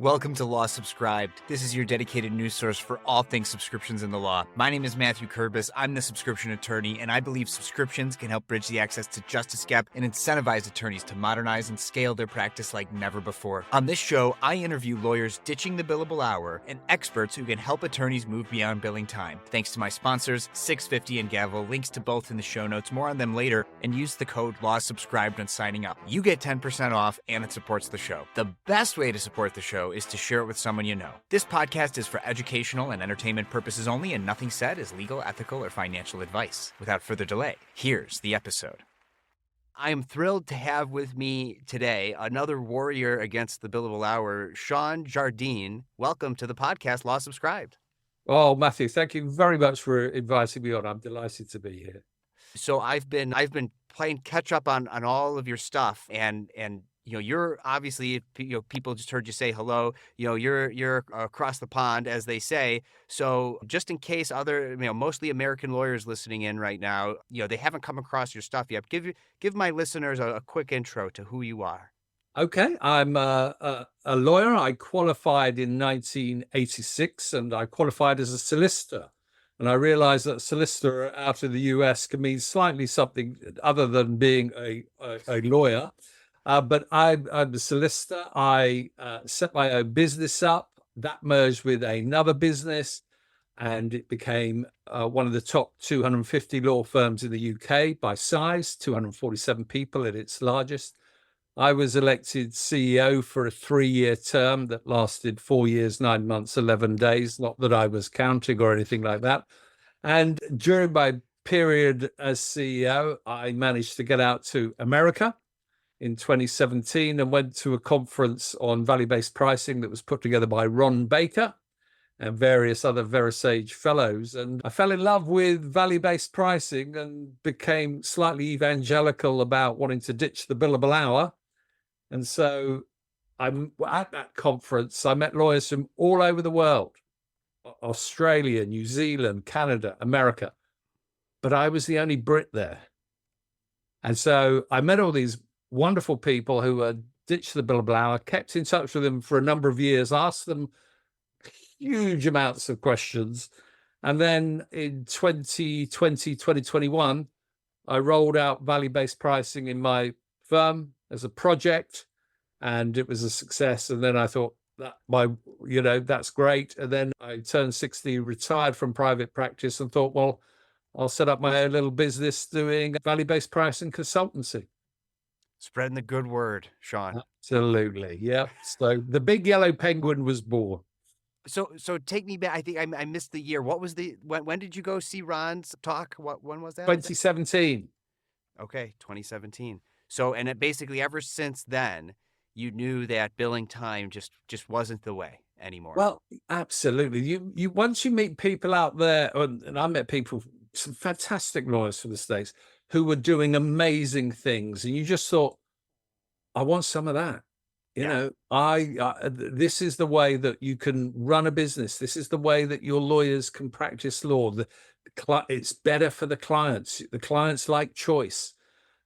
Welcome to Law Subscribed. This is your dedicated news source for all things subscriptions in the law. My name is Matthew Kurbis. I'm the subscription attorney, and I believe subscriptions can help bridge the access to justice gap and incentivize attorneys to modernize and scale their practice like never before. On this show, I interview lawyers ditching the billable hour and experts who can help attorneys move beyond billing time. Thanks to my sponsors, 650 and Gavel. Links to both in the show notes. More on them later, and use the code LAWSUBSCRIBED when signing up. You get 10% off, and it supports the show. The best way to support the show is to share it with someone you know. This podcast is for educational and entertainment purposes only, and nothing said is legal, ethical, or financial advice. Without further delay, here's the episode. I am thrilled to have with me today another warrior against the billable hour, Shaun Jardine. Welcome to the podcast, Law Subscribed. Oh, Matthew, thank you very much for inviting me on. I'm delighted to be here. So I've been playing catch up on all of your stuff, and you're obviously, people just heard you say hello. You're across the pond, as they say. So just in case other, mostly American lawyers listening in right now, they haven't come across your stuff yet, give my listeners a quick intro to who you are. Okay, I'm a lawyer. I qualified in 1986, and I qualified as a solicitor. And I realized that solicitor out of the US can mean slightly something other than being a lawyer. But I'm a solicitor. I set my own business up. That merged with another business, and it became one of the top 250 law firms in the UK by size, 247 people at its largest. I was elected CEO for a 3-year term that lasted 4 years, 9 months, 11 days. Not that I was counting or anything like that. And during my period as CEO, I managed to get out to America in 2017 and went to a conference on value-based pricing that was put together by Ron Baker and various other VeraSage fellows. And I fell in love with value-based pricing and became slightly evangelical about wanting to ditch the billable hour. And so I'm at that conference. I met lawyers from all over the world, Australia, New Zealand, Canada, America. But I was the only Brit there. And so I met all these wonderful people who had ditched the billable hour, kept in touch with them for a number of years, asked them huge amounts of questions. And then in 2021, I rolled out value-based pricing in my firm as a project, and it was a success. And then I thought that's great. And then I turned 60, retired from private practice, and thought, well, I'll set up my own little business doing value-based pricing consultancy. Spreading the good word, Shaun. Absolutely. Yeah. So the big yellow penguin was born. So take me back. I think I missed the year. What was when did you go see Ron's talk? When was that? 2017. Okay, 2017. So, and it basically ever since then, you knew that billing time just wasn't the way anymore. Well, absolutely. You once you meet people out there, and I met people, some fantastic lawyers from the States who were doing amazing things, and you just thought, I want some of that. This is the way that you can run a business. This is the way that your lawyers can practice law. It's better for the clients. The clients like choice.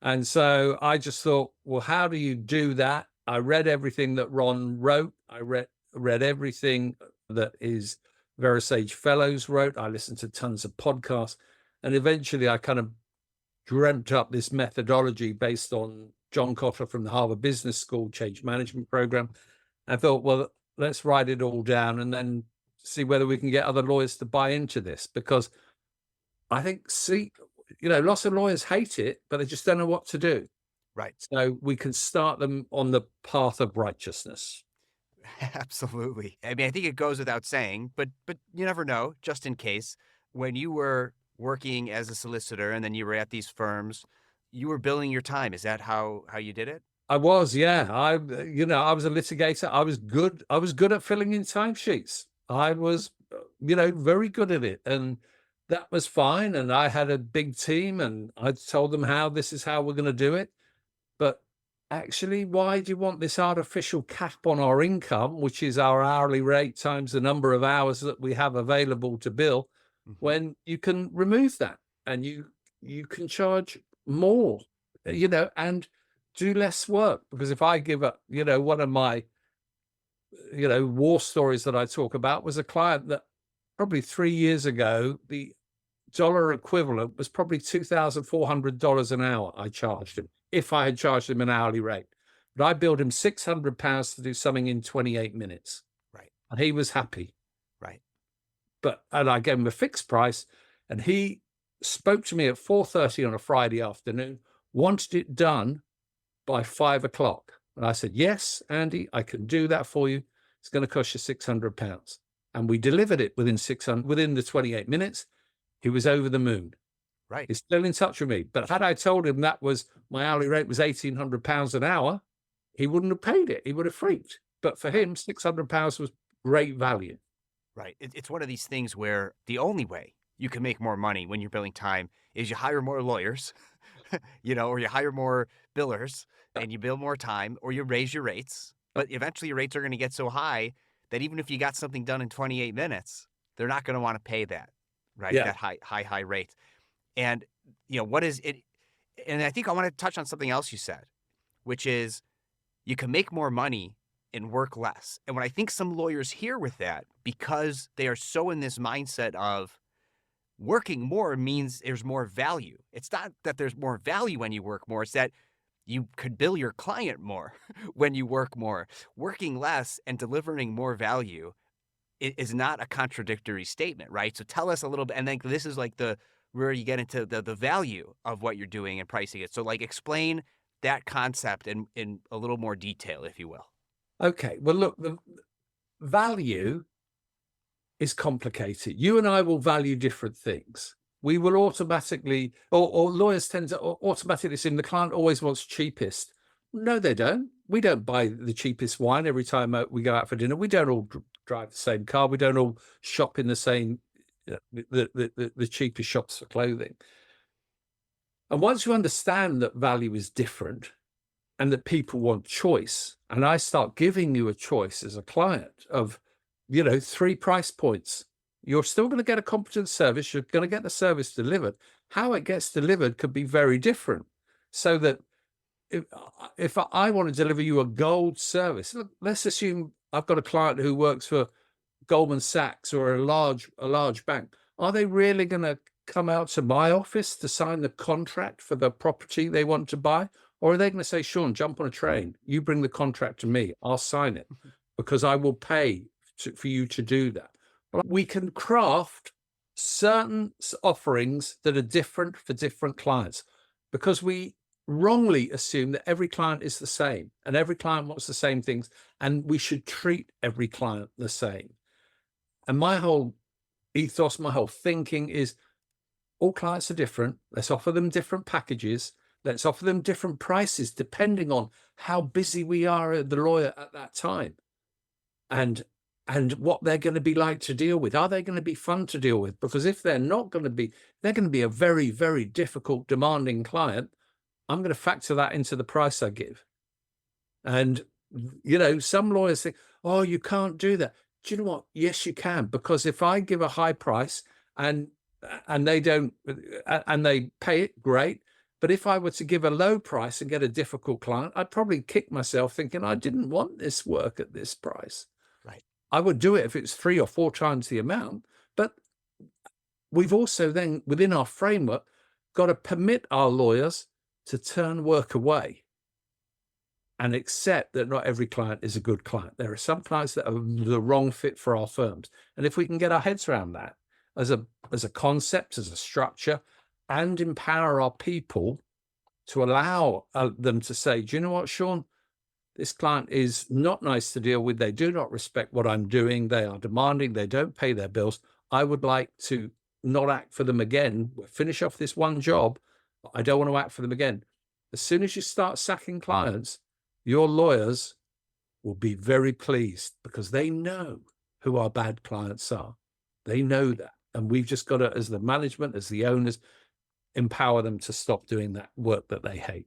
And so I just thought, well, how do you do that? I read everything that Ron wrote. I read everything that is VeraSage Fellows wrote. I listened to tons of podcasts. And eventually I kind of dreamt up this methodology based on John Kotler from the Harvard Business School Change Management Program. I thought, well, let's write it all down and then see whether we can get other lawyers to buy into this. Because I think, lots of lawyers hate it, but they just don't know what to do. Right. So we can start them on the path of righteousness. Absolutely. I mean, I think it goes without saying, but you never know, just in case. When you were working as a solicitor and then you were at these firms, you were billing your time. Is that how you did it? I was, yeah. I was a litigator. I was good at filling in timesheets. I was, very good at it. And that was fine. And I had a big team and I told them this is how we're going to do it. But actually, why do you want this artificial cap on our income, which is our hourly rate times the number of hours that we have available to bill, when you can remove that and you can charge more, and do less work? Because if I give up, one of my war stories that I talk about was a client that probably 3 years ago, the dollar equivalent was probably $2,400 an hour I charged him, if I had charged him an hourly rate. But I billed him £600 to do something in 28 minutes. Right. And he was happy. Right. And I gave him a fixed price, and he spoke to me at 4:30 on a Friday afternoon, wanted it done by 5 o'clock. And I said, yes, Andy, I can do that for you. It's going to cost you £600. And we delivered it within the 28 minutes. He was over the moon. Right. He's still in touch with me. But had I told him that was my hourly rate was £1,800 an hour, he wouldn't have paid it. He would have freaked. But for him, £600 was great value. Right. It's one of these things where the only way you can make more money when you're billing time is you hire more lawyers, or you hire more billers and you bill more time, or you raise your rates. But eventually your rates are going to get so high that even if you got something done in 28 minutes, they're not going to want to pay that, right? Yeah. That high rate. And, what is it? And I think I want to touch on something else you said, which is you can make more money and work less. And what I think some lawyers hear with that, because they are so in this mindset of working more means there's more value. It's not that there's more value when you work more. It's that you could bill your client more when you work more. Working less and delivering more value is not a contradictory statement, right? So tell us a little bit. And then this is like where you get into the value of what you're doing and pricing it. So explain that concept in a little more detail, if you will. Okay. Well, look, the value is complicated. You and I will value different things. We will automatically, or lawyers tend to automatically assume the client always wants cheapest. No, they don't. We don't buy the cheapest wine every time we go out for dinner. We don't all drive the same car. We don't all shop in the same, the cheapest shops for clothing. And once you understand that value is different and that people want choice, and I start giving you a choice as a client of, 3 price points, you're still going to get a competent service. You're going to get the service delivered. How it gets delivered could be very different. So that if I want to deliver you a gold service, let's assume I've got a client who works for Goldman Sachs or a large bank. Are they really going to come out to my office to sign the contract for the property they want to buy? Or are they going to say, Shaun, jump on a train. You bring the contract to me. I'll sign it because I will pay for you to do that. But we can craft certain offerings that are different for different clients because we wrongly assume that every client is the same and every client wants the same things, and we should treat every client the same. And my whole ethos, my whole thinking is all clients are different. Let's offer them different packages. Let's offer them different prices depending on how busy we are at the lawyer at that time and what they're going to be like to deal with. Are they going to be fun to deal with? Because if they're not going to be, they're going to be a very, very difficult, demanding client. I'm going to factor that into the price I give. And, some lawyers think, oh, you can't do that. Do you know what? Yes, you can. Because if I give a high price and they don't, and they pay it, great. But if I were to give a low price and get a difficult client, I'd probably kick myself thinking I didn't want this work at this price. Right. I would do it if it's 3 or 4 times the amount. But we've also then, within our framework, got to permit our lawyers to turn work away and accept that not every client is a good client. There are some clients that are the wrong fit for our firms. And if we can get our heads around that as a concept, as a structure, and empower our people to allow them to say, do you know what, Shaun? This client is not nice to deal with. They do not respect what I'm doing. They are demanding. They don't pay their bills. I would like to not act for them again. Finish off this one job. I don't want to act for them again. As soon as you start sacking clients, your lawyers will be very pleased because they know who our bad clients are. They know that. And we've just got to, as the management, as the owners, empower them to stop doing that work that they hate.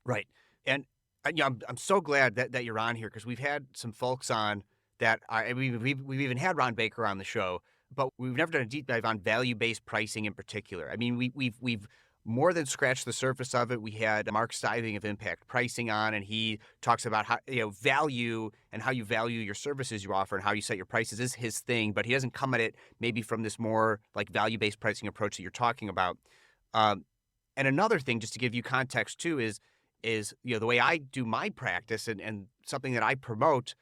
Right. And I'm so glad that you're on here because we've had some folks on that we've even had Ron Baker on the show, but we've never done a deep dive on value-based pricing in particular. I mean, we've more than scratched the surface of it. We had Mark Stiving of Impact Pricing on, and he talks about how, value and how you value your services you offer and how you set your prices is his thing, but he doesn't come at it maybe from this more like value-based pricing approach that you're talking about. And another thing, just to give you context too, is the way I do my practice and something that I promote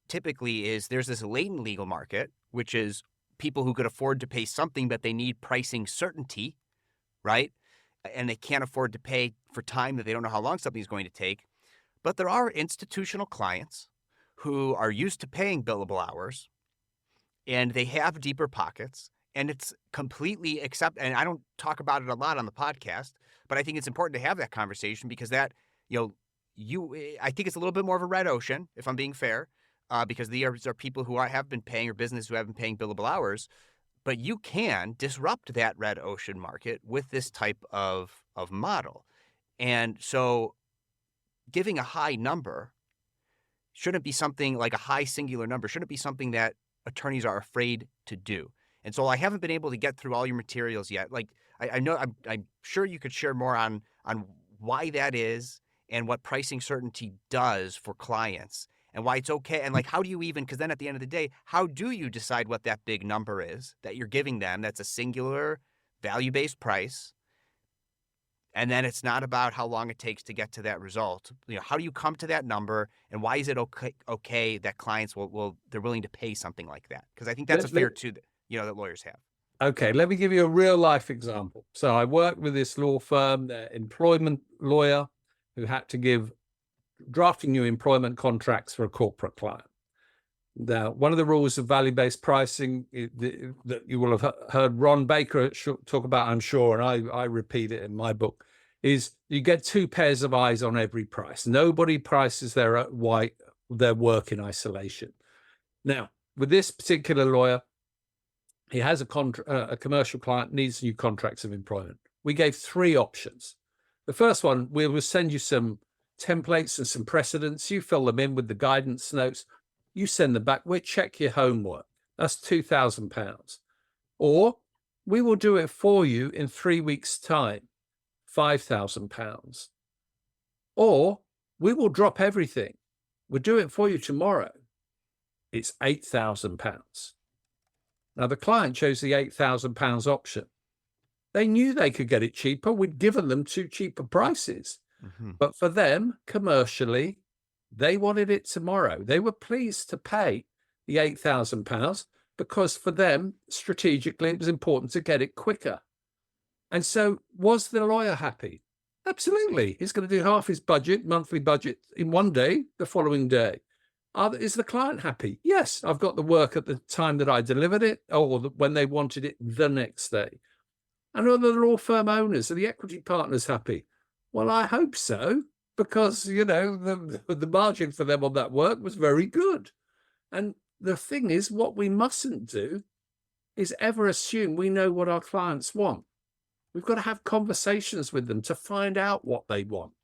typically is there's this latent legal market, which is people who could afford to pay something, but they need pricing certainty, right? And they can't afford to pay for time that they don't know how long something's going to take. But there are institutional clients who are used to paying billable hours, and they have deeper pockets, and it's completely and I don't talk about it a lot on the podcast, but I think it's important to have that conversation because that, I think it's a little bit more of a red ocean, if I'm being fair, because these are people who have been paying, or business who have been paying billable hours. But you can disrupt that red ocean market with this type of model. And so giving a high number shouldn't be something like a high singular number, shouldn't be something that attorneys are afraid to do. And so I haven't been able to get through all your materials yet. Like I know I'm sure you could share more on why that is and what pricing certainty does for clients. And why it's okay. And like, how do you even, because then at the end of the day, how do you decide what that big number is that you're giving them? That's a singular value-based price. And then it's not about how long it takes to get to that result. How do you come to that number, and why is it okay that clients they're willing to pay something like that? Because I think that's a fear too that lawyers have. Okay, let me give you a real life example. So I worked with this law firm, their employment lawyer, who had to give drafting new employment contracts for a corporate client. Now, one of the rules of value-based pricing that you will have heard Ron Baker talk about, I'm sure, and I repeat it in my book, is you get two pairs of eyes on every price. Nobody prices their work in isolation. Now, with this particular lawyer, he has a commercial client, needs new contracts of employment. We gave three options. The first one, we will send you some templates and some precedents. You fill them in with the guidance notes. You send them back. We'll check your homework. That's £2,000. Or we will do it for you in 3 weeks' time, £5,000. Or we will drop everything. We'll do it for you tomorrow. It's £8,000. Now, the client chose the £8,000 option. They knew they could get it cheaper. We'd given them two cheaper prices. Mm-hmm. But for them, commercially, they wanted it tomorrow. They were pleased to pay the £8,000 because for them, strategically, it was important to get it quicker. And so was the lawyer happy? Absolutely. He's going to do half his monthly budget in one day, the following day. Is the client happy? Yes, I've got the work at the time that I delivered it, or when they wanted it the next day. And are the law firm owners, are the equity partners happy? Well, I hope so, because, the margin for them on that work was very good. And the thing is, what we mustn't do is ever assume we know what our clients want. We've got to have conversations with them to find out what they want,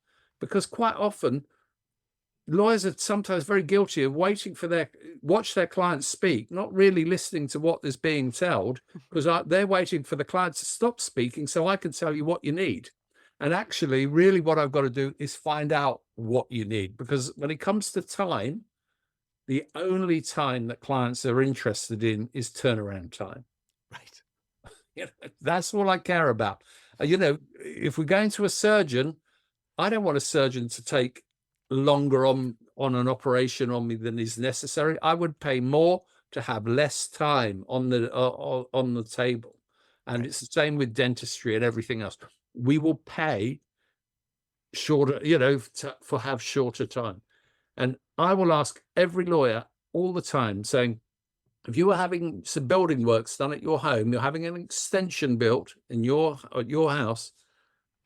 because quite often lawyers are sometimes very guilty of waiting for watch their clients speak, not really listening to what is being told, because they're waiting for the client to stop speaking so I can tell you what you need. And actually, really what I've got to do is find out what you need, because when it comes to time, the only time that clients are interested in is turnaround time. Right. That's all I care about. If we're going to a surgeon, I don't want a surgeon to take longer on an operation on me than is necessary. I would pay more to have less time on the table. And Right. It's the same with dentistry and everything else. We will pay shorter, for have shorter time. And I will ask every lawyer all the time saying, if you were having some building works done at your home, you're having an extension built in your house,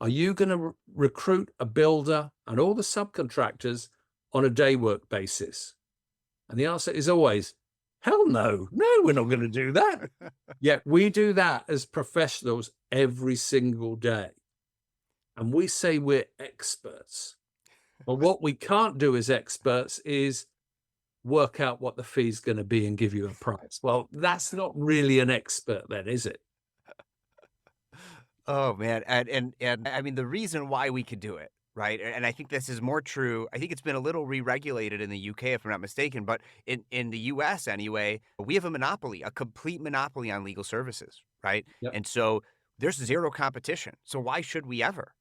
are you going to recruit a builder and all the subcontractors on a day work basis? And the answer is always, hell no. No, we're not going to do that. Yet we do that as professionals every single day. And we say we're experts. But what we can't do as experts is work out what the fee's going to be and give you a price. Well, that's not really an expert then, is it? Oh man, and I mean the reason why we could do it, right? And I think this is more true. I think it's been a little re-regulated in the UK, if I'm not mistaken, but in the US anyway, we have a monopoly, a complete monopoly on legal services, right? Yep. And so there's zero competition. So why should we ever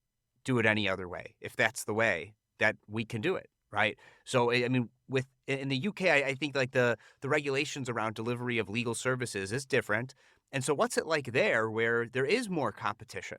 do it any other way if that's the way that we can do it, right? So I mean, with in the UK, I think like the regulations around delivery of legal services is different. And so what's it like there where there is more competition?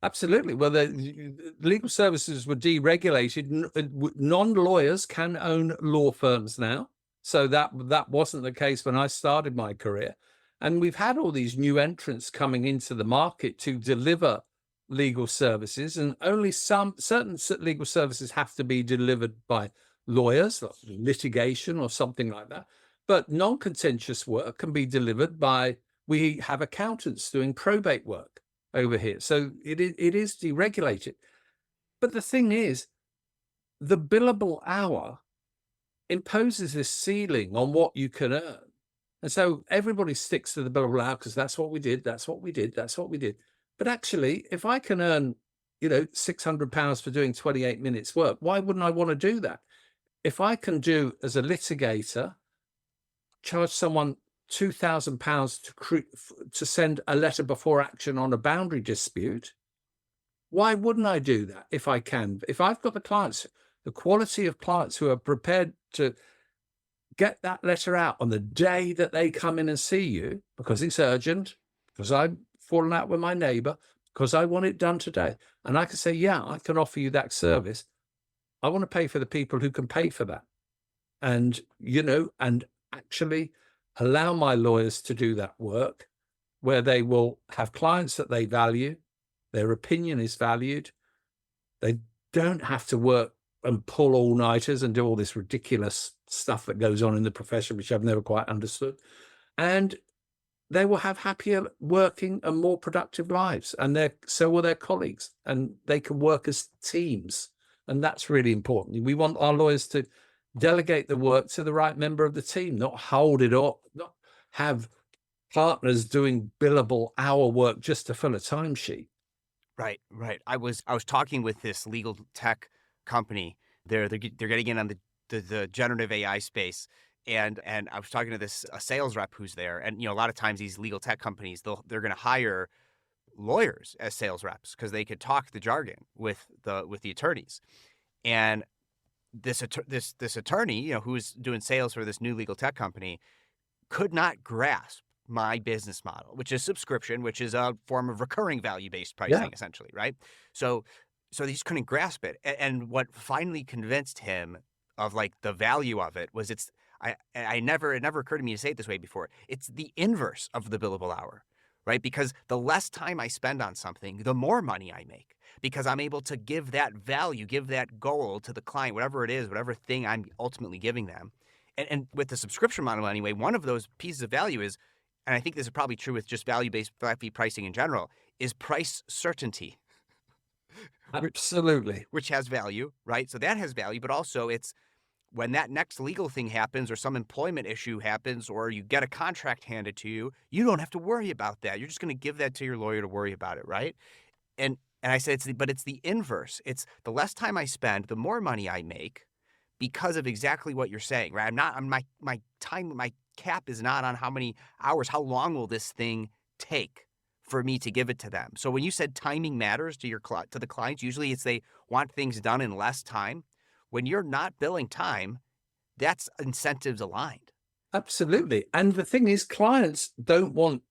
Absolutely. Well, the legal services were deregulated. Non-lawyers can own law firms now. So that wasn't the case when I started my career. And we've had all these new entrants coming into the market to deliver legal services, and only some certain legal services have to be delivered by lawyers, like litigation or something like that. But non-contentious work can be delivered by, we have accountants doing probate work over here. So it is deregulated. But the thing is, the billable hour imposes this ceiling on what you can earn. And so everybody sticks to the billable hour because that's what we did, that's what we did, that's what we did. But actually, if I can earn, £600 for doing 28 minutes work, why wouldn't I want to do that? If I can do, as a litigator, charge someone £2,000 to send a letter before action on a boundary dispute, why wouldn't I do that if I can? If I've got the clients, the quality of clients who are prepared to get that letter out on the day that they come in and see you because it's urgent, because I've fallen out with my neighbor, because I want it done today. And I can say, yeah, I can offer you that service. I want to pay for the people who can pay for that. And, and actually allow my lawyers to do that work where they will have clients that they value, their opinion is valued. They don't have to work and pull all-nighters and do all this ridiculous stuff that goes on in the profession, which I've never quite understood. And they will have happier working and more productive lives. And so will their colleagues. And they can work as teams. And that's really important. We want our lawyers to delegate the work to the right member of the team, not hold it up, not have partners doing billable hour work just to fill a timesheet. Right, right. I was talking with this legal tech company. They're getting in on the generative AI space, and I was talking to this a sales rep who's there, and a lot of times these legal tech companies they're going to hire lawyers as sales reps because they could talk the jargon with the attorneys, and this attorney who's doing sales for this new legal tech company could not grasp my business model, which is subscription, which is a form of recurring value-based pricing, essentially, right? So they just couldn't grasp it. And what finally convinced him of like the value of it was it never occurred to me to say it this way before. It's the inverse of the billable hour, right? Because the less time I spend on something, the more money I make because I'm able to give that value, give that goal to the client, whatever it is, whatever thing I'm ultimately giving them. And with the subscription model anyway, one of those pieces of value is, and I think this is probably true with just value-based flat fee pricing in general, is price certainty. Absolutely. Which has value, right? So that has value, but also it's when that next legal thing happens or some employment issue happens or you get a contract handed to you, you don't have to worry about that. You're just going to give that to your lawyer to worry about it, right? And I said, it's the inverse. It's the less time I spend, the more money I make because of exactly what you're saying, right? My time, my cap is not on how many hours, how long will this thing take for me to give it to them. So when you said timing matters to the clients, usually it's they want things done in less time. When you're not billing time, that's incentives aligned. Absolutely. And the thing is, clients don't want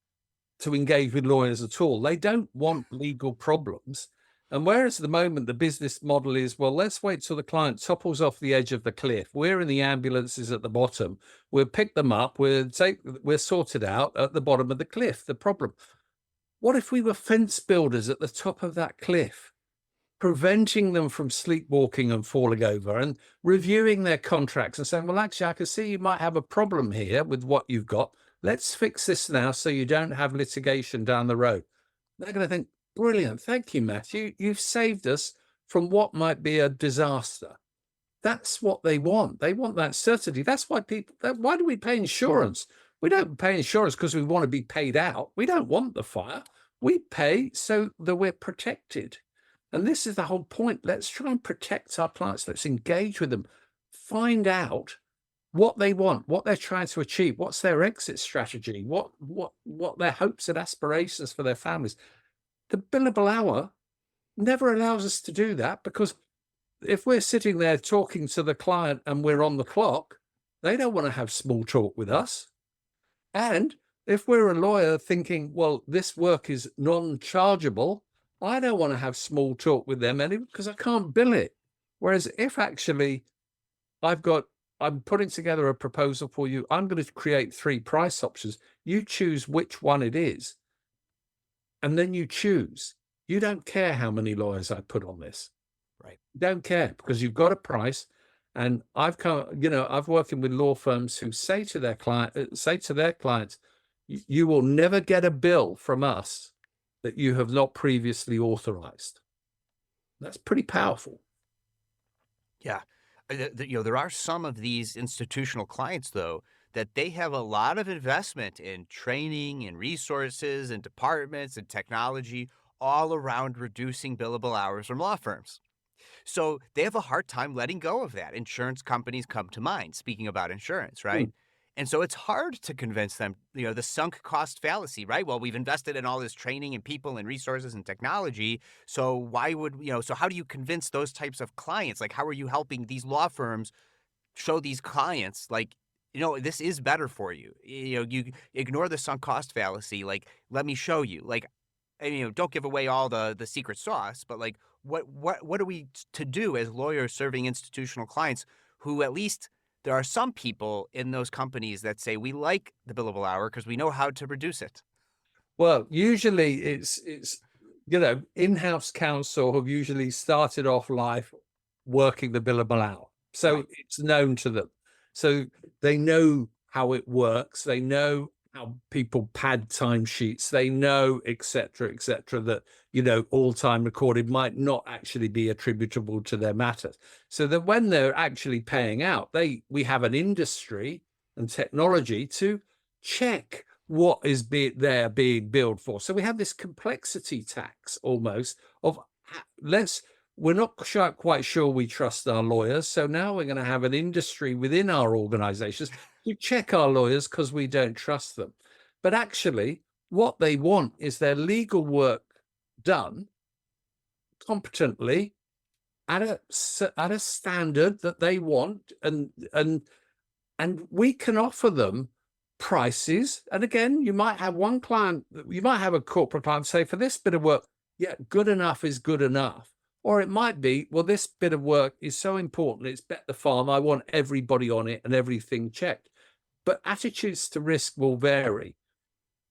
to engage with lawyers at all. They don't want legal problems. And whereas at the moment the business model is, well, let's wait till the client topples off the edge of the cliff. We're in the ambulances at the bottom. We'll pick them up. We're sorted out at the bottom of the cliff. The problem. What if we were fence builders at the top of that cliff, preventing them from sleepwalking and falling over and reviewing their contracts and saying, well, actually, I can see you might have a problem here with what you've got. Let's fix this now so you don't have litigation down the road. They're going to think, brilliant. Thank you, Matthew. You've saved us from what might be a disaster. That's what they want. They want that certainty. That's why why do we pay insurance? We don't pay insurance because we want to be paid out. We don't want the fire. We pay so that we're protected. And this is the whole point. Let's try and protect our clients. Let's engage with them. Find out what they want, what they're trying to achieve, what's their exit strategy, what their hopes and aspirations for their families. The billable hour never allows us to do that, because if we're sitting there talking to the client and we're on the clock, they don't want to have small talk with us. And if we're a lawyer thinking, well, this work is non-chargeable, I don't want to have small talk with them anymore because I can't bill it. Whereas if actually I'm putting together a proposal for you, I'm going to create 3 price options. You choose which one it is, and then you choose. You don't care how many lawyers I put on this. Right. You don't care, because you've got a price. And I've working with law firms who say to their clients, you will never get a bill from us that you have not previously authorized. That's pretty powerful. Yeah. There are some of these institutional clients, though, that they have a lot of investment in training and resources and departments and technology all around reducing billable hours from law firms. So they have a hard time letting go of that. Insurance companies come to mind, speaking about insurance, right? And so it's hard to convince them, the sunk cost fallacy, right? Well, we've invested in all this training and people and resources and technology. So why would, so how do you convince those types of clients? Like, how are you helping these law firms show these clients, like, this is better for you? You ignore the sunk cost fallacy. Like, let me show you. Like, and, don't give away all the secret sauce, but like, what are we to do as lawyers serving institutional clients who, at least there are some people in those companies that say we like the billable hour because we know how to reduce it? Well, usually it's in-house counsel have usually started off life working the billable hour. So Right. it's known to them. So they know how it works. They know how people pad timesheets. They know, et cetera, that, all time recorded might not actually be attributable to their matters. So that when they're actually paying out, we have an industry and technology to check what is being billed for. So we have this complexity tax almost of we're not quite sure we trust our lawyers. So now we're going to have an industry within our organizations to check our lawyers because we don't trust them. But actually, what they want is their legal work done competently at a standard that they want, and we can offer them prices. And again, you might have a corporate client say, for this bit of work, yeah, good enough is good enough. Or it might be, well, this bit of work is so important, it's bet the farm, I want everybody on it and everything checked. But attitudes to risk will vary.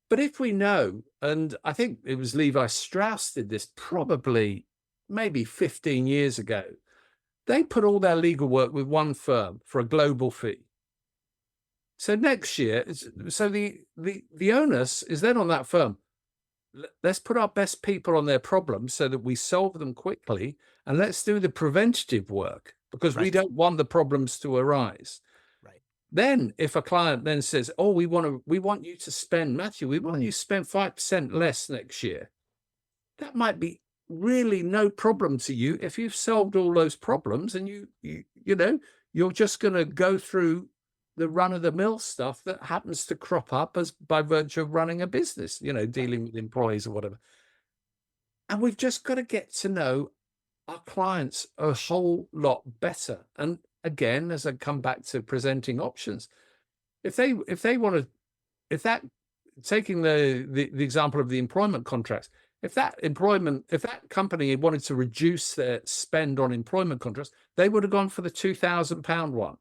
But if we know, and I think it was Levi Strauss did this probably maybe 15 years ago, they put all their legal work with one firm for a global fee. So next year, the onus is then on that firm. Let's put our best people on their problems so that we solve them quickly, and let's do the preventative work, because we don't want the problems to arise. Right. Then if a client then says, oh, we want you to spend, Matthew, we want you to spend 5% less next year. That might be really no problem to you if you've solved all those problems, and you're just going to go through the run-of-the-mill stuff that happens to crop up as by virtue of running a business, dealing with employees or whatever. And we've just got to get to know our clients a whole lot better. And again, as I come back to presenting options, taking the example of the employment contracts, if that company wanted to reduce their spend on employment contracts, they would have gone for the £2,000 one.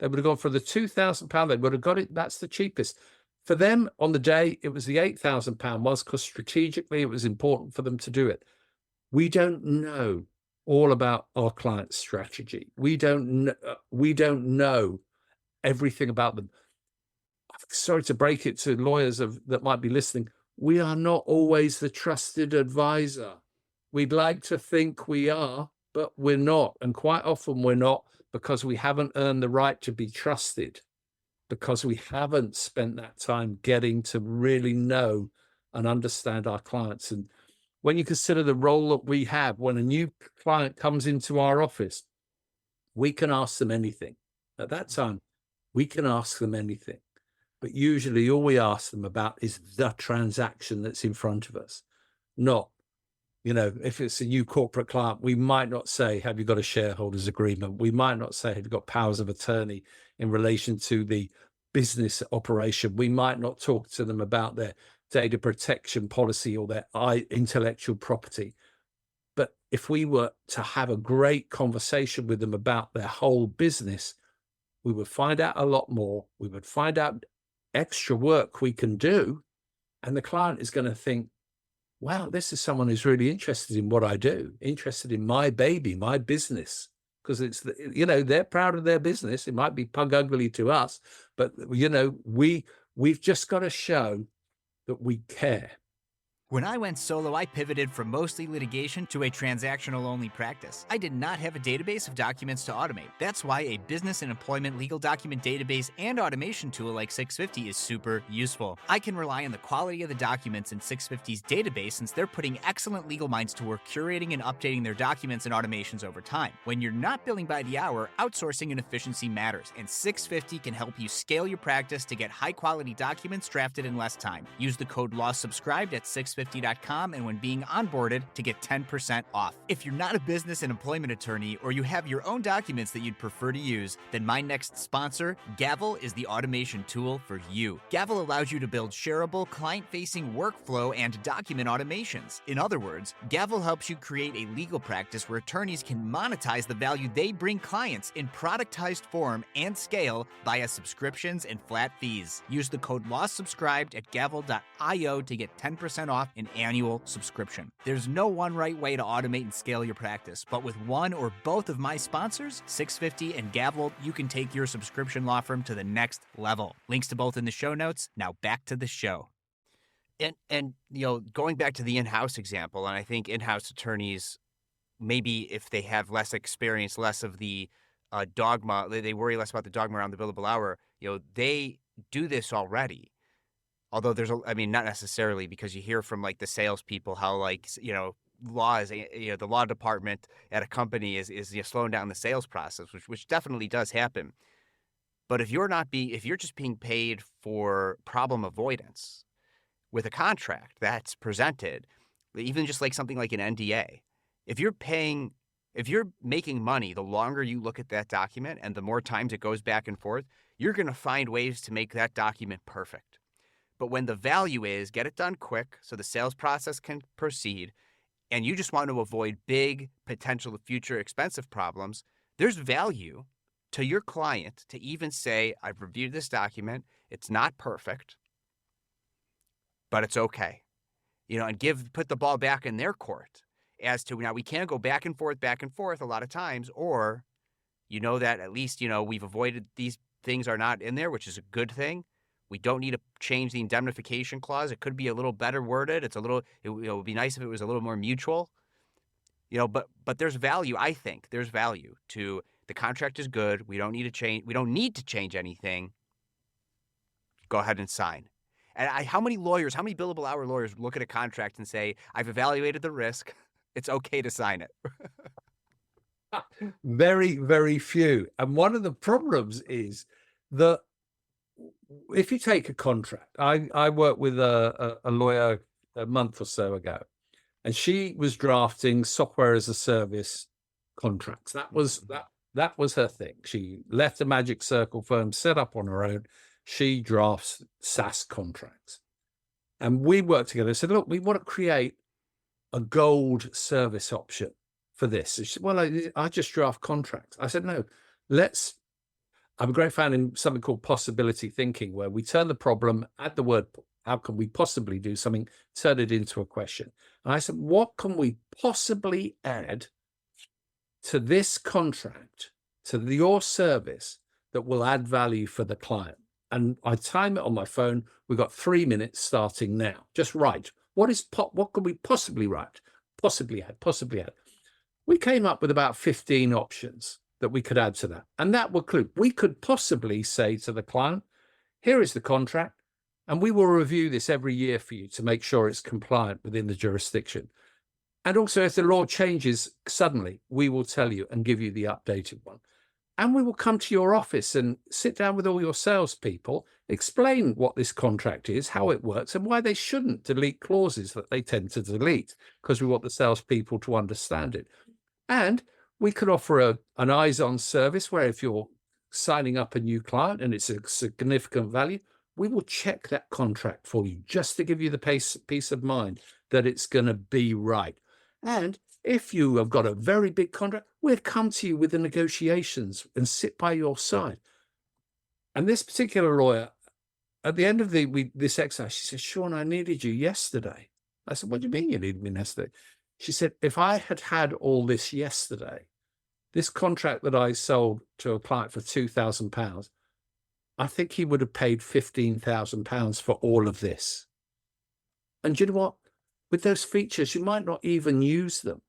They would have gone for the £2,000. They would have got it. That's the cheapest. For them on the day, it was the £8,000 was, because strategically it was important for them to do it. We don't know all about our client's strategy. We don't know everything about them. Sorry to break it to lawyers that might be listening. We are not always the trusted advisor. We'd like to think we are, but we're not. And quite often we're not, because we haven't earned the right to be trusted, because we haven't spent that time getting to really know and understand our clients. And when you consider the role that we have, when a new client comes into our office, we can ask them anything. At that time, we can ask them anything. But usually all we ask them about is the transaction that's in front of us, not, if it's a new corporate client, we might not say, have you got a shareholders agreement? We might not say, have you got powers of attorney in relation to the business operation? We might not talk to them about their data protection policy or their intellectual property. But if we were to have a great conversation with them about their whole business, we would find out a lot more. We would find out extra work we can do. And the client is going to think, wow, this is someone who's really interested in what I do, interested in my baby, my business, because they're proud of their business. It might be pug ugly to us, but we've just got to show that we care. When I went solo, I pivoted from mostly litigation to a transactional-only practice. I did not have a database of documents to automate. That's why a business and employment legal document database and automation tool like 650 is super useful. I can rely on the quality of the documents in 650's database since they're putting excellent legal minds to work curating and updating their documents and automations over time. When you're not billing by the hour, outsourcing and efficiency matters, and 650 can help you scale your practice to get high-quality documents drafted in less time. Use the code LAWSUBSCRIBED at 650.com and when being onboarded to get 10% off. If you're not a business and employment attorney or you have your own documents that you'd prefer to use, then my next sponsor, Gavel, is the automation tool for you. Gavel allows you to build shareable, client-facing workflow and document automations. In other words, Gavel helps you create a legal practice where attorneys can monetize the value they bring clients in productized form and scale via subscriptions and flat fees. Use the code LAWSUBSCRIBED at gavel.io to get 10% off an annual subscription. There's no one right way to automate and scale your practice, but with one or both of my sponsors, 650 and Gavel, you can take your subscription law firm to the next level. Links to both in the show notes. Now back to the show. And going back to the in-house example, and I think in-house attorneys, maybe if they have less experience, less of the dogma, they worry less about the dogma around the billable hour, they do this already. Although not necessarily, because you hear from like the salespeople how law is, the law department at a company is slowing down the sales process, which definitely does happen. But if you're just being paid for problem avoidance with a contract that's presented, even just like something like an NDA, if you're making money, the longer you look at that document and the more times it goes back and forth, you're going to find ways to make that document perfect. But when the value is get it done quick so the sales process can proceed, and you just want to avoid big potential future expensive problems, there's value to your client to even say, I've reviewed this document, it's not perfect, but it's okay. And put the ball back in their court as to, now we can't go back and forth a lot of times, or that at least, we've avoided these things are not in there, which is a good thing. We don't need to change the indemnification clause. It could be a little better worded. It would be nice if it was a little more mutual. But there's value. I think there's value to the contract is good. We don't need to change anything. Go ahead and sign. And how many billable hour lawyers look at a contract and say, I've evaluated the risk. It's okay to sign it. Very, very few. And one of the problems is that if you take a contract, I worked with a lawyer a month or so ago, and she was drafting software as a service contracts. That was her thing. She left a Magic Circle firm, set up on her own. She drafts SaaS contracts, and we worked together. Said, look, we want to create a gold service option for this. She said, well, I just draft contracts. I said, no, I'm a great fan in something called possibility thinking, where we turn the problem at the word, how can we possibly do something, turn it into a question. And I said, what can we possibly add to this contract, to your service, that will add value for the client? And I time it on my phone. We've got 3 minutes starting now. Just write. What could we possibly write? Possibly add. We came up with about 15 options that we could add to that. And that would include, we could possibly say to the client, here is the contract. And we will review this every year for you to make sure it's compliant within the jurisdiction. And also, if the law changes suddenly, we will tell you and give you the updated one. And we will come to your office and sit down with all your salespeople, explain what this contract is, how it works, and why they shouldn't delete clauses that they tend to delete, because we want the salespeople to understand it. And we could offer an eyes-on service where if you're signing up a new client and it's a significant value, we will check that contract for you just to give you the peace of mind that it's going to be right. And if you have got a very big contract, we'll come to you with the negotiations and sit by your side. And this particular lawyer, at the end of this exercise, she said, Shaun, I needed you yesterday. I said, what do you mean you needed me yesterday? She said, if I had had all this yesterday, this contract that I sold to a client for £2,000, I think he would have paid £15,000 for all of this. And you know what? With those features, you might not even use them.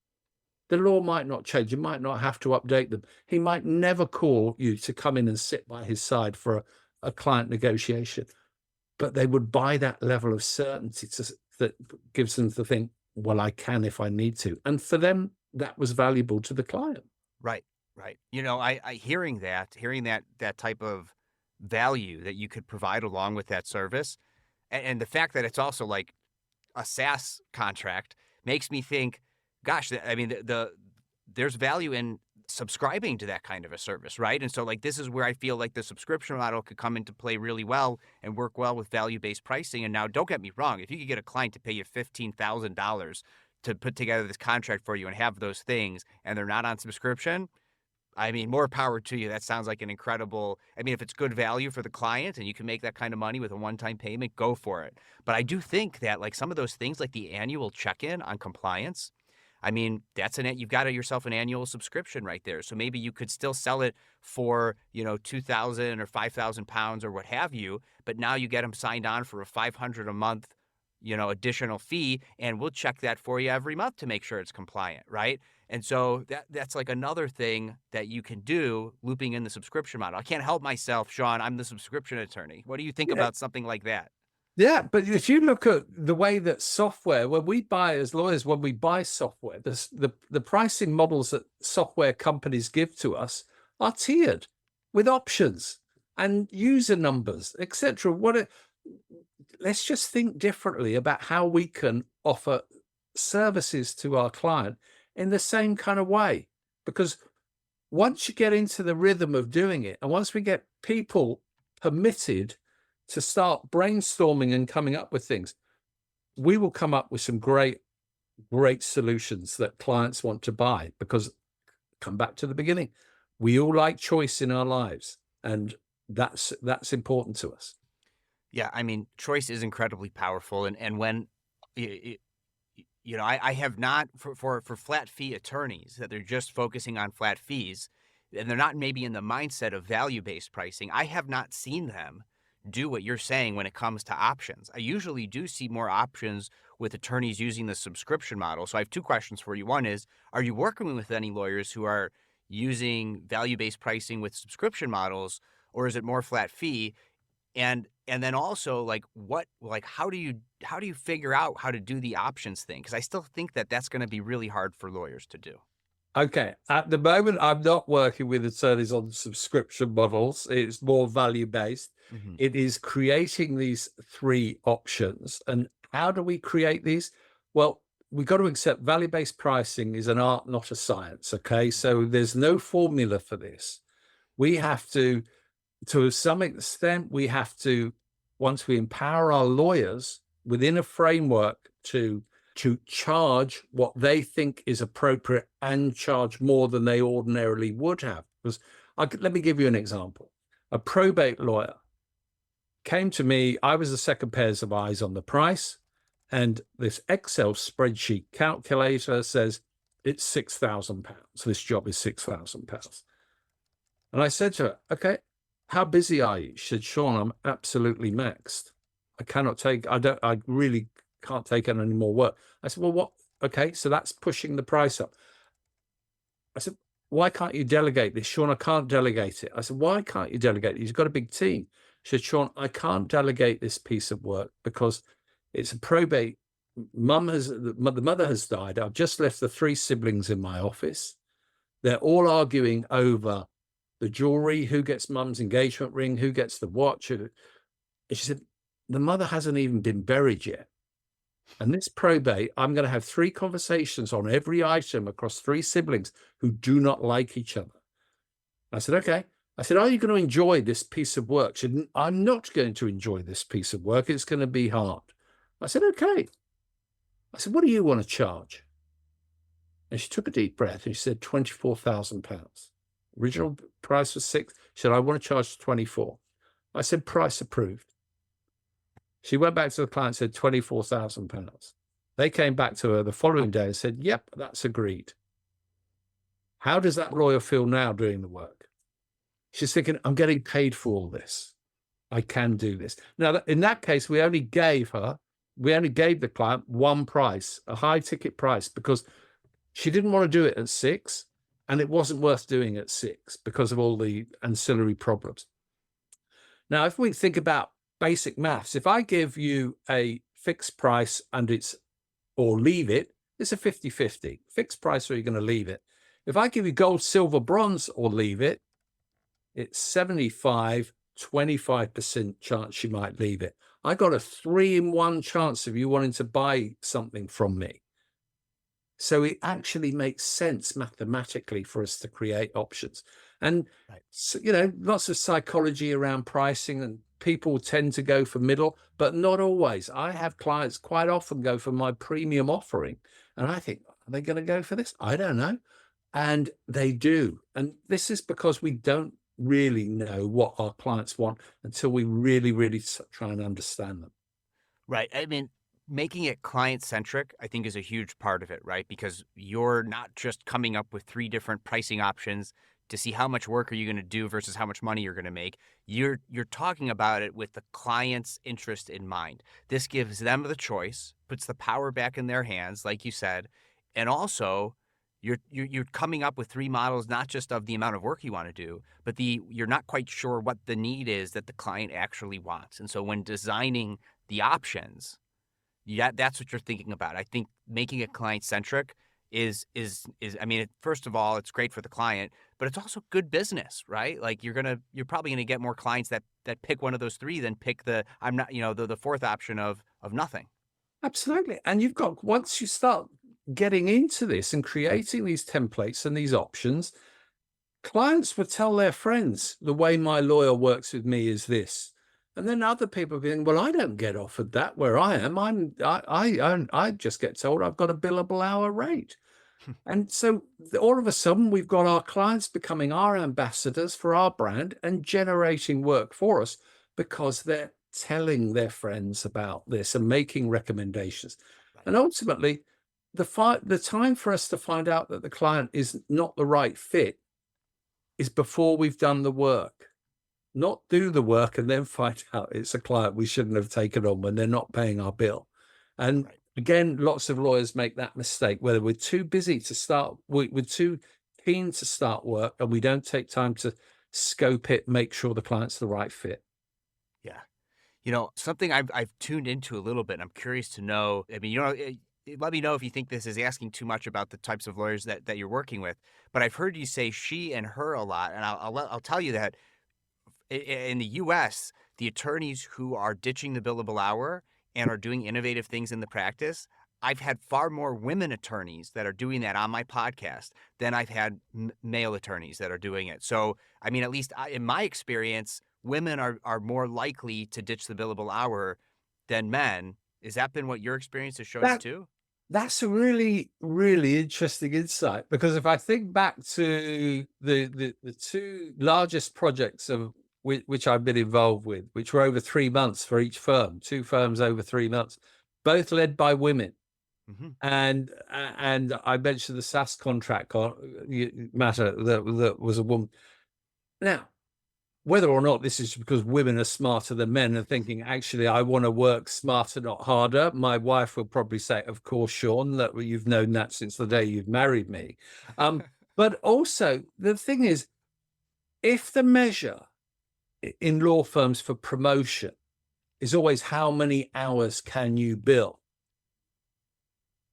The law might not change. You might not have to update them. He might never call you to come in and sit by his side for a client negotiation. But they would buy that level of certainty that gives them to think, well, I can if I need to. And for them, that was valuable to the client. Right, right. You know, I hearing that type of value that you could provide along with that service, and the fact that it's also like a SaaS contract makes me think, gosh, I mean, there's value in subscribing to that kind of a service, right? And so like, this is where I feel like the subscription model could come into play really well and work well with value-based pricing. And now don't get me wrong, if you could get a client to pay you $15,000 to put together this contract for you and have those things, and they're not on subscription, I mean, more power to you. That sounds like an incredible, I mean, if it's good value for the client and you can make that kind of money with a one-time payment, go for it. But I do think that like some of those things, like the annual check-in on compliance, I mean, you've got yourself an annual subscription right there. So maybe you could still sell it for, £2,000 or £5,000 or what have you, but now you get them signed on for a $500 a month, additional fee, and we'll check that for you every month to make sure it's compliant, right? And so that's like another thing that you can do, looping in the subscription model. I can't help myself, Shaun. I'm the subscription attorney. What do you think about something like that? Yeah, but if you look at the way that software, when we buy as lawyers, when we buy software, the pricing models that software companies give to us are tiered with options and user numbers, etc. Let's just think differently about how we can offer services to our client in the same kind of way. Because once you get into the rhythm of doing it, and once we get people permitted to start brainstorming and coming up with things, we will come up with some great solutions that clients want to buy. Because come back to the beginning, we all like choice in our lives, and that's important to us. Yeah, I mean, choice is incredibly powerful, and when I have not for flat fee attorneys that they're just focusing on flat fees, and they're not maybe in the mindset of value-based pricing. I have not seen them do what you're saying when it comes to options. I usually do see more options with attorneys using the subscription model. So I have two questions for you. One is, are you working with any lawyers who are using value-based pricing with subscription models, or is it more flat fee? And then also, how do you figure out how to do the options thing? Because I still think that's going to be really hard for lawyers to do. Okay, at the moment, I'm not working with attorneys on subscription models. It's more value-based. Mm-hmm. It is creating these three options. And how do we create these? Well, we've got to accept value-based pricing is an art, not a science. Okay, so there's no formula for this. We have to some extent, once we empower our lawyers within a framework to charge what they think is appropriate and charge more than they ordinarily would have. Because let me give you an example. A probate lawyer came to me. I was the second pairs of eyes on the price, and this Excel spreadsheet calculator says it's £6,000. This job is £6,000. And I said to her, okay, how busy are you? She said, Shaun, I'm absolutely maxed. I really can't take on any more work. I said, well, what? Okay, so that's pushing the price up. I said, why can't you delegate this? Shaun, I can't delegate it. I said, why can't you delegate it? You've got a big team. She said, Shaun, I can't delegate this piece of work because it's a probate. The mother has died. I've just left the 3 siblings in my office. They're all arguing over the jewelry, who gets mum's engagement ring, who gets the watch. And she said, the mother hasn't even been buried yet. And this probate, I'm going to have 3 conversations on every item across 3 siblings who do not like each other. I said, okay. I said, are you going to enjoy this piece of work? She said, I'm not going to enjoy this piece of work. It's going to be hard. I said, okay. I said, what do you want to charge? And she took a deep breath and she said, £24,000. Original price was 6. She said, I want to charge 24. I said, price approved. She went back to the client and said, £24,000. They came back to her the following day and said, yep, that's agreed. How does that lawyer feel now doing the work? She's thinking, I'm getting paid for all this. I can do this. Now, in that case, we only gave the client one price, a high ticket price, because she didn't want to do it at 6, and it wasn't worth doing at 6 because of all the ancillary problems. Now, if we think about basic maths, if I give you a fixed price and or leave it, it's a 50-50. Fixed price, or you're going to leave it. If I give you gold, silver, bronze, or leave it, it's 25% chance you might leave it. I got a 3-in-1 chance of you wanting to buy something from me. So it actually makes sense mathematically for us to create options. And, so, lots of psychology around pricing, and people tend to go for middle, but not always. I have clients quite often go for my premium offering. And I think, are they going to go for this? I don't know. And they do. And this is because we don't really know what our clients want until we really, really try and understand them. Right. I mean, making it client-centric, I think, is a huge part of it, right? Because you're not just coming up with 3 different pricing options to see how much work are you going to do versus how much money you're going to make. You're talking about it with the client's interest in mind. This gives them the choice, puts the power back in their hands, like you said, and also you're coming up with 3 models, not just of the amount of work you want to do, but you're not quite sure what the need is that the client actually wants. And so when designing the options, that's what you're thinking about. I think making it client-centric is I mean, first of all, it's great for the client, but it's also good business, right? Like you're probably gonna get more clients that pick one of those 3 than pick the 4th option of nothing. Absolutely. And once you start getting into this and creating these templates and these options, clients would tell their friends, the way my lawyer works with me is this. And then other people being, well, I don't get offered that where I am. I just get told I've got a billable hour rate. And so all of a sudden we've got our clients becoming our ambassadors for our brand and generating work for us because they're telling their friends about this and making recommendations. Right. And ultimately, the time for us to find out that the client is not the right fit is before we've done the work. Not do the work and then find out it's a client we shouldn't have taken on when they're not paying our bill. And again, lots of lawyers make that mistake, whether we're too busy to start, we're too keen to start work, and we don't take time to scope it, make sure the client's the right fit. Yeah. Something I've tuned into a little bit, and I'm curious to know, I mean, let me know if you think this is asking too much about the types of lawyers that you're working with, but I've heard you say she and her a lot. And I'll tell you that in the US, the attorneys who are ditching the billable hour and are doing innovative things in the practice, I've had far more women attorneys that are doing that on my podcast than I've had male attorneys that are doing it. So, I mean, at least in my experience, women are more likely to ditch the billable hour than men. Has that been what your experience has shown too? That's a really, really interesting insight, because if I think back to the 2 largest projects of which I've been involved with, which were over 3 months for each firm, 2 firms over 3 months, both led by women. Mm-hmm. And I mentioned the SAS contract matter that was a woman. Now, whether or not this is because women are smarter than men and thinking, actually, I want to work smarter, not harder. My wife will probably say, of course, Shaun, that you've known that since the day you've married me. But also, the thing is, if the measure in law firms for promotion is always how many hours can you bill?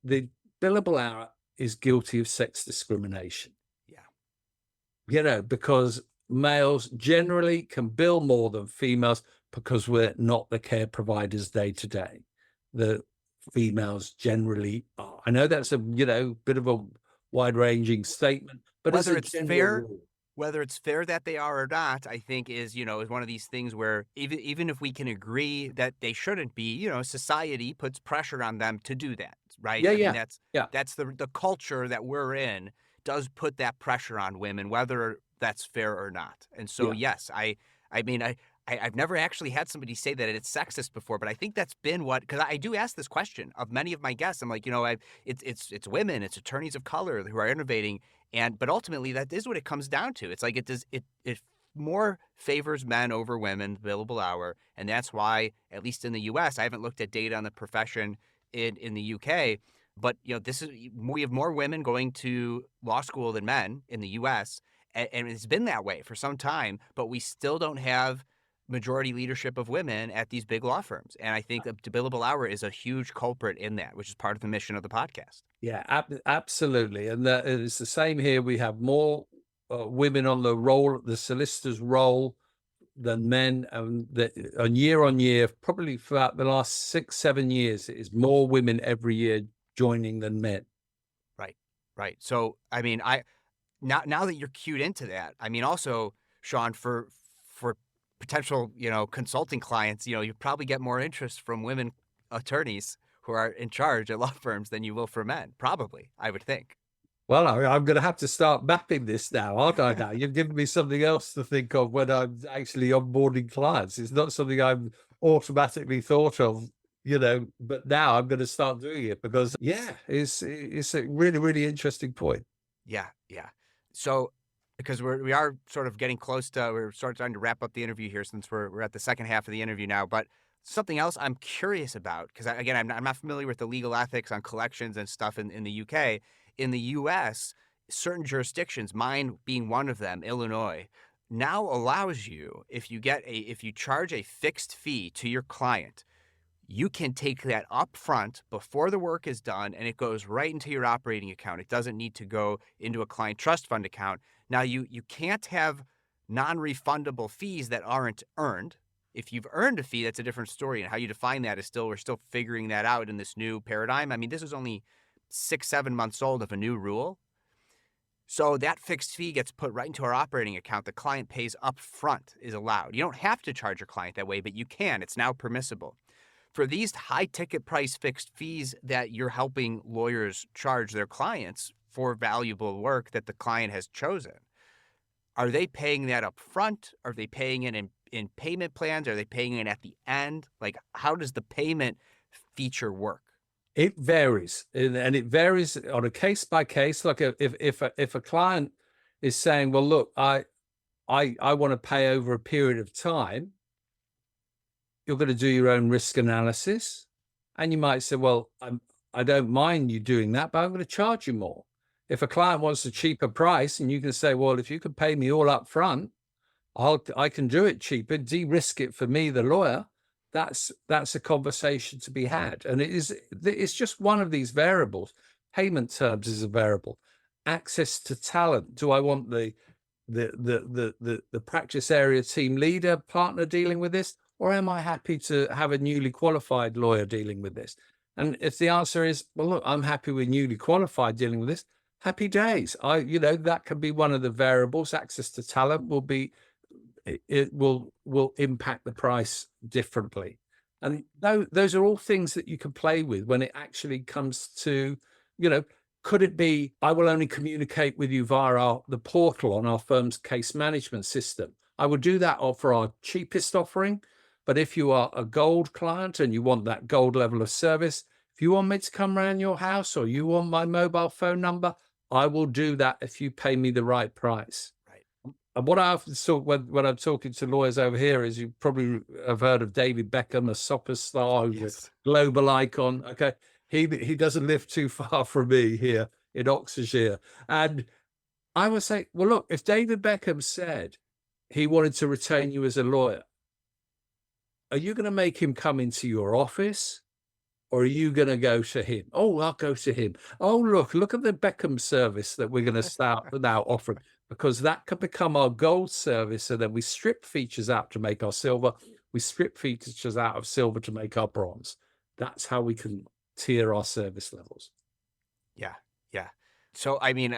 The billable hour is guilty of sex discrimination. Yeah. Because males generally can bill more than females because we're not the care providers day to day. The females generally are. I know that's a bit of a wide-ranging statement, but as Whether a it's general fair, rule. whether it's fair that they are or not, I think is one of these things where even if we can agree that they shouldn't be, society puts pressure on them to do that, right? Yeah, I mean, yeah, yeah, that's the culture that we're in does put that pressure on women, whether that's fair or not. And so, yeah. yes, I mean, I've never actually had somebody say that it's sexist before, but I think that's been because I do ask this question of many of my guests. I'm like, it's women, it's attorneys of color who are innovating, but ultimately that is what it comes down to. It's like it more favors men over women, billable hour, and that's why, at least in the U.S., I haven't looked at data on the profession in the U.K., but we have more women going to law school than men in the U.S., and it's been that way for some time, but we still don't have majority leadership of women at these big law firms. And I think the billable hour is a huge culprit in that, which is part of the mission of the podcast. Yeah, absolutely. And it's the same here. We have more women on the solicitor's role than men. And year on year, probably throughout the last 6-7 years, it is more women every year joining than men. Right. Right. So, I mean, now that you're cued into that, I mean, also, Shaun, for potential, consulting clients, you probably get more interest from women attorneys who are in charge at law firms than you will for men. Probably, I would think. Well, I'm going to have to start mapping this now, aren't I? Now you've given me something else to think of when I'm actually onboarding clients. It's not something I've automatically thought of, but now I'm going to start doing it because, yeah, it's a really, really interesting point. Yeah, yeah. So, because we are sort of getting close to, we're sort of trying to wrap up the interview here since we're at the second half of the interview now. But something else I'm curious about, because again, I'm not familiar with the legal ethics on collections and stuff in the UK. In the US, certain jurisdictions, mine being one of them, Illinois, now allows you, if you charge a fixed fee to your client, you can take that up front before the work is done, and it goes right into your operating account. It doesn't need to go into a client trust fund account. Now, you can't have non-refundable fees that aren't earned. If you've earned a fee, that's a different story, and how you define that we're still figuring that out in this new paradigm. I mean, this is only 6-7 months old of a new rule. So that fixed fee gets put right into our operating account. The client pays up front is allowed. You don't have to charge your client that way, but you can. It's now permissible. For these high ticket price fixed fees that you're helping lawyers charge their clients for valuable work that the client has chosen, are they paying that up front? Are they paying it in payment plans? Are they paying it at the end? Like, how does the payment feature work? It varies, and it varies on a case by case. Like if a client is saying, "Well, look, I want to pay over a period of time," you're going to do your own risk analysis, and you might say, "Well, I don't mind you doing that, but I'm going to charge you more." If a client wants a cheaper price, and you can say, "Well, if you can pay me all up front, I can do it cheaper, de-risk it for me, the lawyer." That's a conversation to be had, and it's just one of these variables. Payment terms is a variable. Access to talent. Do I want the practice area team leader partner dealing with this, or am I happy to have a newly qualified lawyer dealing with this? And if the answer is, well, look, I'm happy with newly qualified dealing with this, happy days. That can be one of the variables. Access to talent will be, it will impact the price differently. And those are all things that you can play with when it actually comes to, could it be, I will only communicate with you via the portal on our firm's case management system. I will do that for our cheapest offering. But if you are a gold client and you want that gold level of service, if you want me to come around your house or you want my mobile phone number, I will do that if you pay me the right price. And what I often talk when I'm talking to lawyers over here is, you probably have heard of David Beckham, a soccer star, Yes. global icon. Okay, he doesn't live too far from me here in Oxfordshire, and I would say, well, look, if David Beckham said, he wanted to retain you as a lawyer. Are you going to make him come into your office, or are you going to go to him? Oh, I'll go to him. Oh, look at the Beckham service that we're going to start now offering, because that could become our gold service. And then we strip features out to make our silver. We strip features out of silver to make our bronze. That's how we can tier our service levels. Yeah, yeah. So I mean,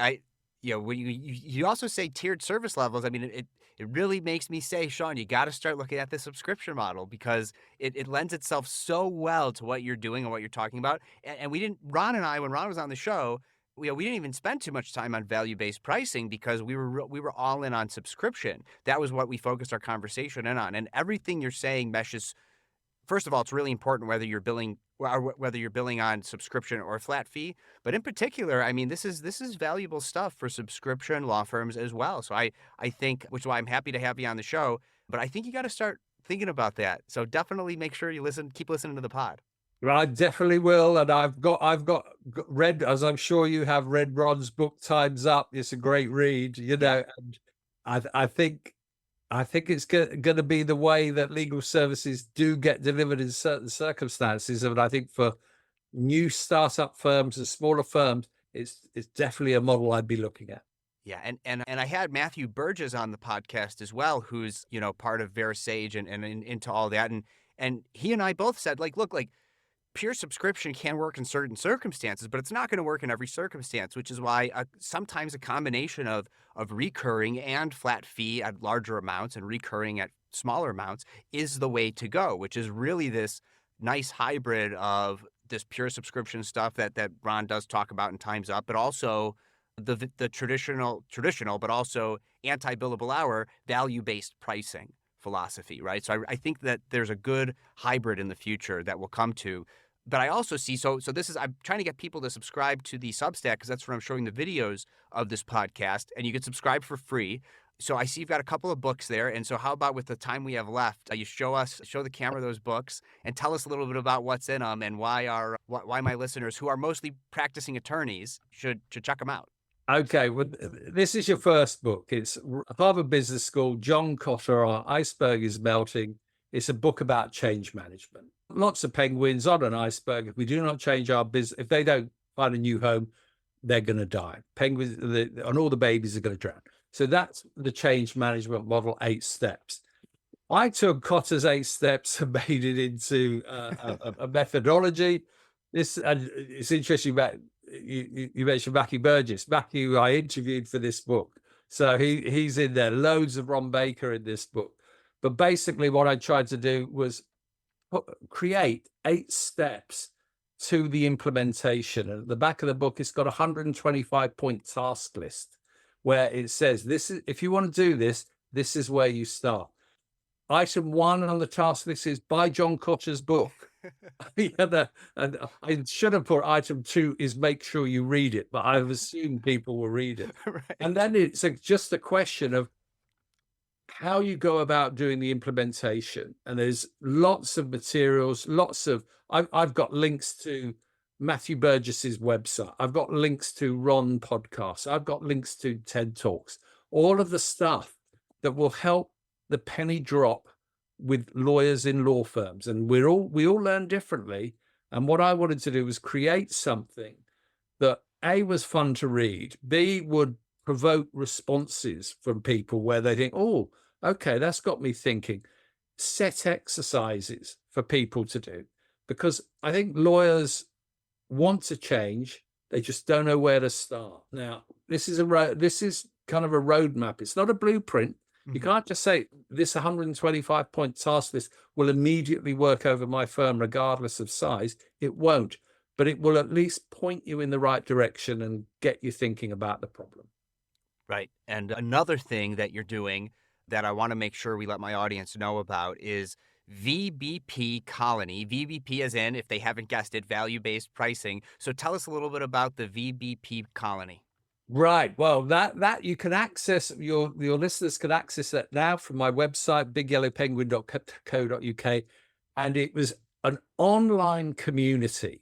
when you also say tiered service levels. I mean, it really makes me say, Shaun, you got to start looking at the subscription model, because it lends itself so well to what you're doing and what you're talking about. And we didn't, Ron and I, when Ron was on the show, we didn't even spend too much time on value-based pricing, because we were all in on subscription. That was what we focused our conversation in on, and everything you're saying meshes. First of all, it's really important whether you're billing on subscription or flat fee. But in particular, I mean, this is valuable stuff for subscription law firms as well. So I think, which is why I'm happy to have you on the show. But I think you got to start thinking about that. So definitely make sure you keep listening to the pod. Well, I definitely will, and I've got read, as I'm sure you have read, Ron's book Time's Up. It's a great read, Yeah. and I think it's going to be the way that legal services do get delivered in certain circumstances. And I think for new startup firms and smaller firms, it's definitely a model I'd be looking at. Yeah, and I had Matthew Burgess on the podcast as well, who's part of VeraSage and into all that, and he and I both said, like, look, like, pure subscription can work in certain circumstances, but it's not going to work in every circumstance, which is why sometimes a combination of recurring and flat fee at larger amounts and recurring at smaller amounts is the way to go, which is really this nice hybrid of this pure subscription stuff that Ron does talk about in Time's Up, but also the traditional, but also anti-billable hour value-based pricing philosophy, right? So I think that there's a good hybrid in the future that will come to. But I also see, so this is, I'm trying to get people to subscribe to the Substack, because that's where I'm showing the videos of this podcast, and you can subscribe for free. So I see you've got a couple of books there. And so how about, with the time we have left, you show the camera those books and tell us a little bit about what's in them, and why my listeners, who are mostly practicing attorneys, should check them out. Okay, well, this is your first book. It's Harvard Business School, John Cotter, Our Iceberg is Melting. It's a book about change management. Lots of penguins on an iceberg. If we do not change our business, if they don't find a new home, they're going to die. Penguins and all the babies are going to drown. So that's the change management model, 8 steps. I took Cotter's 8 steps and made it into a methodology. It's interesting about you mentioned Matthew Burgess. Matthew, I interviewed for this book, so he's in there. Loads of Ron Baker in this book, but basically what I tried to do was create 8 steps to the implementation. And at the back of the book, it's got a 125-point task list where it says, "This is, if you want to do this, this is where you start." Item 1 on the task list is buy John Cotter's book. And I should have put item 2 is make sure you read it, but I've assumed people will read it. Right. And then it's just a question of how you go about doing the implementation. And there's lots of materials, I've got links to Matthew Burgess's website. I've got links to Ron podcasts. I've got links to TED Talks, all of the stuff that will help the penny drop with lawyers in law firms. And we all learn differently. And what I wanted to do was create something that A, was fun to read, B, would provoke responses from people where they think, oh, okay, that's got me thinking. Set exercises for people to do, because I think lawyers want to change. They just don't know where to start. Now, this is kind of a roadmap. It's not a blueprint. You can't just say this 125-point task list will immediately work over my firm regardless of size. It won't, but it will at least point you in the right direction and get you thinking about the problem. Right. And another thing that you're doing that I want to make sure we let my audience know about is VBP Colony. VBP as in, if they haven't guessed it, value-based pricing. So tell us a little bit about the VBP Colony. Right. Well, that you can access, your listeners can access that now from my website, bigyellowpenguin.co.uk. And it was an online community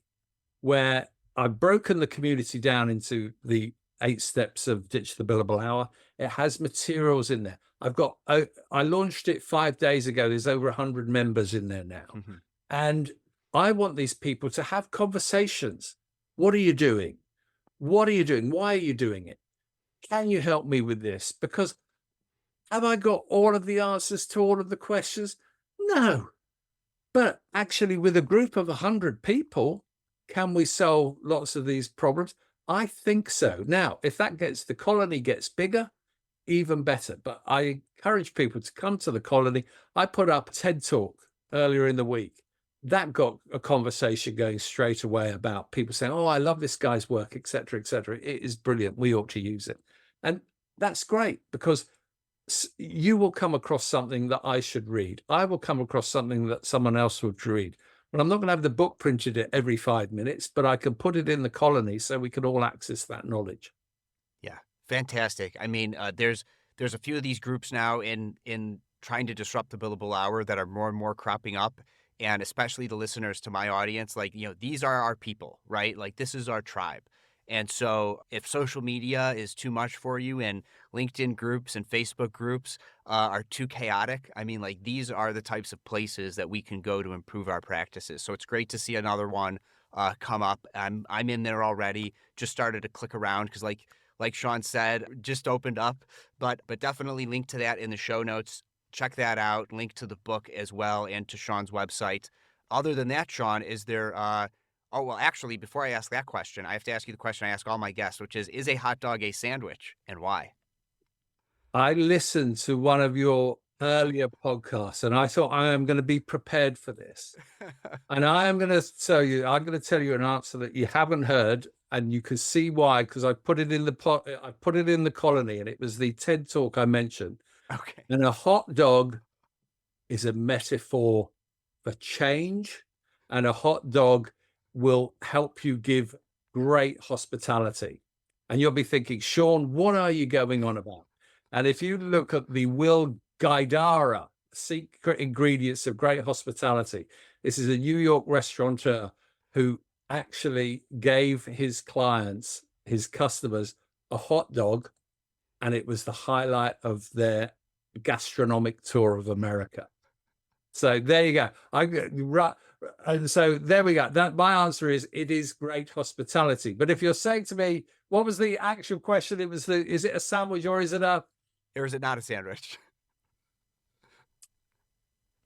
where I've broken the community down into the 8 Steps of Ditch the Billable Hour. It has materials in there. I launched it 5 days ago. There's over 100 members in there now. Mhm. And I want these people to have conversations. What are you doing? What are you doing? Why are you doing it? Can you help me with this? Because have I got all of the answers to all of the questions? No. But actually, with a group of 100 people, can we solve lots of these problems? I think so. Now, if the colony gets bigger, even better. But I encourage people to come to the colony. I put up a TED talk earlier in the week. That got a conversation going straight away about people saying, "Oh, I love this guy's work, etc., etc." It is brilliant. We ought to use it. And that's great because you will come across something that I should read. I will come across something that someone else would read. Well, I'm not going to have the book printed at every 5 minutes, but I can put it in the colony so we can all access that knowledge. Yeah, fantastic. I mean, there's a few of these groups now in trying to disrupt the billable hour that are more and more cropping up, and especially the listeners to my audience. Like, these are our people, right? Like, this is our tribe. And so, if social media is too much for you, and LinkedIn groups and Facebook groups are too chaotic, I mean, like, these are the types of places that we can go to improve our practices. So it's great to see another one come up. I'm in there already. Just started to click around because, like Shaun said, just opened up, but definitely link to that in the show notes. Check that out. Link to the book as well and to Shaun's website. Other than that, Shaun, is there? Oh, well, actually, before I ask that question, I have to ask you the question I ask all my guests, which is a hot dog a sandwich, and why? I listened to one of your earlier podcasts and I thought I am going to be prepared for this. And I'm going to tell you an answer that you haven't heard, and you can see why, because I put it in the colony, and it was the TED talk I mentioned. Okay. And a hot dog is a metaphor for change, and a hot dog will help you give great hospitality. And you'll be thinking, Shaun, what are you going on about? And if you look at the Will Guidara secret ingredients of great hospitality, this is a New York restaurateur who actually gave his clients, his customers, a hot dog, and it was the highlight of their gastronomic tour of America. So there you go. And so there we go. That my answer is it is great hospitality. But if you're saying to me, what was the actual question? Is it a sandwich or is it a? Or is it not a sandwich?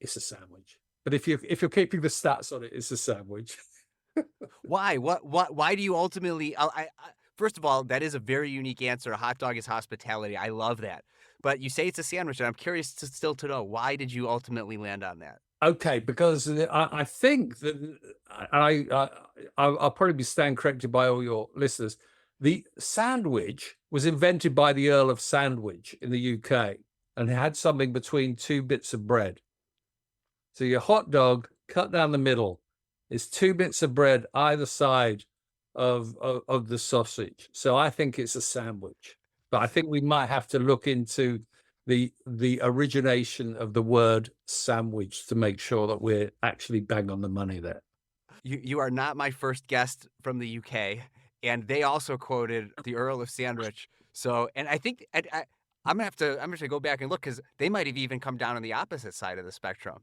It's a sandwich. But if you're keeping the stats on it, it's a sandwich. Why? Why do you ultimately? First of all, that is a very unique answer. A hot dog is hospitality. I love that. But you say it's a sandwich, and I'm curious to know, why did you ultimately land on that? Okay, because I think that I'll probably be stand corrected by all your listeners. The sandwich was invented by the Earl of Sandwich in the UK, and it had something between two bits of bread. So your hot dog cut down the middle is two bits of bread either side of the sausage. So I think it's a sandwich. But I think we might have to look into the origination of the word sandwich to make sure that we're actually bang on the money there. You are not my first guest from the UK, and they also quoted the Earl of Sandwich. So, and I think I'm gonna have to go back and look, because they might have even come down on the opposite side of the spectrum.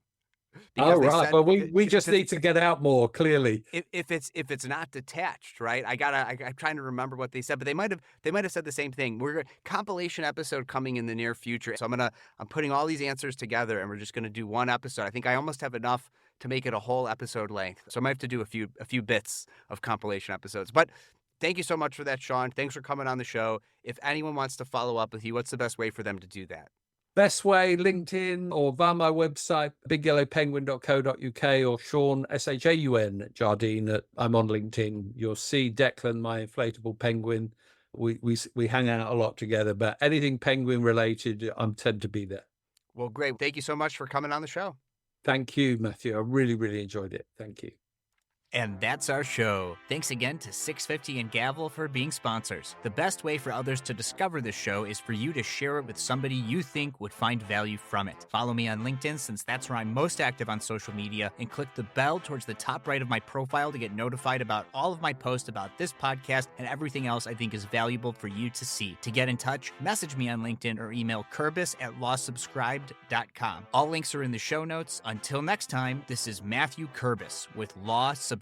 Oh, Because they right. said, Well, we just need to get out more, clearly. if it's not detached, right? I'm trying to remember what they said, but they might have said the same thing. We're compilation episode coming in the near future, so I'm putting all these answers together, and we're just gonna do one episode. I think I almost have enough to make it a whole episode length, so I might have to do a few bits of compilation episodes. But thank you so much for that, Shaun. Thanks for coming on the show. If anyone wants to follow up with you, what's the best way for them to do that? Best way, LinkedIn or via my website, bigyellowpenguin.co.uk, or Shaun, Shaun, Jardine. I'm on LinkedIn. You'll see Declan, my inflatable penguin. We hang out a lot together, but anything penguin related, I tend to be there. Well, great. Thank you so much for coming on the show. Thank you, Matthew. I really, really enjoyed it. Thank you. And that's our show. Thanks again to 650 and Gavel for being sponsors. The best way for others to discover this show is for you to share it with somebody you think would find value from it. Follow me on LinkedIn, since that's where I'm most active on social media, and click the bell towards the top right of my profile to get notified about all of my posts about this podcast and everything else I think is valuable for you to see. To get in touch, message me on LinkedIn or email kurbis@lawsubscribed.com. All links are in the show notes. Until next time, this is Matthew Kurbis with Law Subscribed.